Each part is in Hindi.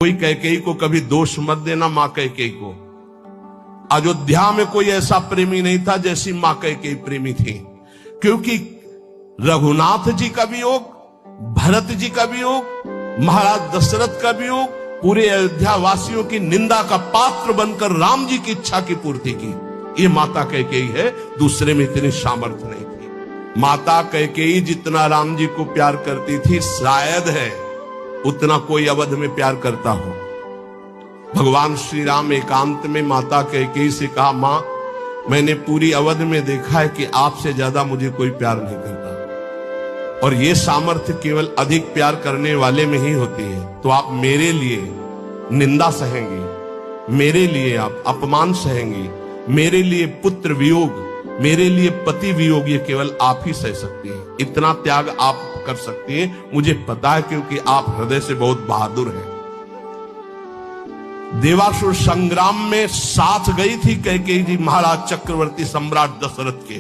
कोई कैकेयी को कभी दोष मत देना। मां कैकेयी को अयोध्या में कोई ऐसा प्रेमी नहीं था जैसी मां कैकेयी प्रेमी थी, क्योंकि रघुनाथ जी का वियोग, भरत जी का वियोग, महाराज दशरथ का वियोग पूरे अयोध्या वासियों की निंदा का पात्र बनकर राम जी की इच्छा की पूर्ति की। ये माता कैकेयी है, दूसरे में इतनी सामर्थ्य नहीं थी। माता कैकेयी जितना राम जी को प्यार करती थी, शायद है उतना कोई अवध में प्यार करता हो। भगवान श्री राम एकांत में माता कैकेयी से कहा, मां मैंने पूरी अवध में देखा है कि आपसे ज्यादा मुझे कोई प्यार नहीं करता, और ये सामर्थ्य केवल अधिक प्यार करने वाले में ही होती है। तो आप मेरे लिए निंदा सहेंगे, मेरे लिए आप अपमान सहेंगे, मेरे लिए पुत्र वियोग, मेरे लिए पति वियोग, ये केवल आप ही सह सकती हैं। इतना त्याग आप कर सकती हैं, मुझे पता है, क्योंकि आप हृदय से बहुत बहादुर हैं। देवासुर संग्राम में साथ गई थी कैकेयी जी महाराज चक्रवर्ती सम्राट दशरथ के।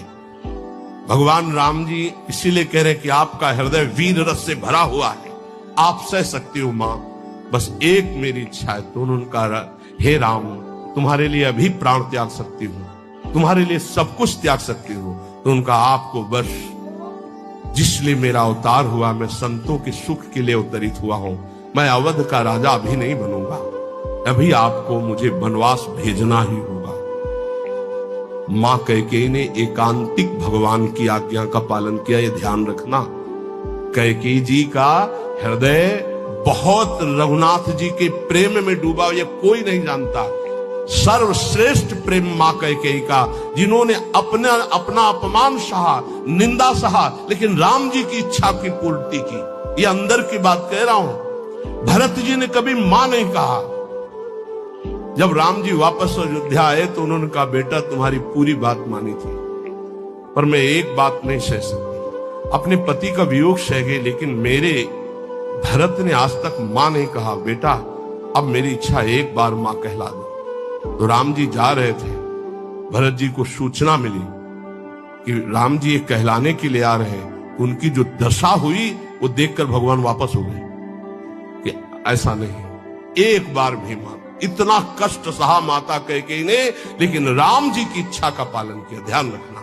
भगवान राम जी इसीलिए कह रहे हैं कि आपका हृदय वीर रस से भरा हुआ है, आप सह सकती हो मां, बस एक मेरी इच्छा है। तो उन्होंने कहा, हे राम तुम्हारे लिए अभी प्राण त्याग सकती हूं, तुम्हारे लिए सब कुछ त्याग सकती हूं। तो उनका आपको बस जिसलिए मेरा अवतार हुआ, मैं संतों के सुख के लिए अवतरित हुआ हूं, मैं अवध का राजा अभी नहीं बनूंगा, अभी आपको मुझे वनवास भेजना ही होगा। मां कैकेयी ने एकांतिक भगवान की आज्ञा का पालन किया, ये ध्यान रखना। कैकेयी जी का हृदय बहुत रघुनाथ जी के प्रेम में डूबा, ये कोई नहीं जानता। सर्वश्रेष्ठ प्रेम मां कैकेयी का, जिन्होंने अपना अपमान सहा, निंदा सहा, लेकिन राम जी की इच्छा की पूर्ति की। ये अंदर की बात कह रहा हूं। भरत जी ने कभी मां नहीं कहा। जब राम जी वापस अयोध्या आए तो उन्होंने कहा, बेटा तुम्हारी पूरी बात मानी थी, पर मैं एक बात नहीं सह सकती। अपने पति का वियोग सह गई, लेकिन मेरे भरत ने आज तक मां नहीं कहा। बेटा अब मेरी इच्छा एक बार मां कहला दो। तो राम जी जा रहे थे, भरत जी को सूचना मिली कि राम जी ये कहलाने के लिए आ रहे हैं। उनकी जो दशा हुई वो देखकर भगवान वापस हो गए कि ऐसा नहीं, एक बार भी मां। इतना कष्ट सहा माता कैकेयी ने, लेकिन राम जी की इच्छा का पालन किया। ध्यान रखना।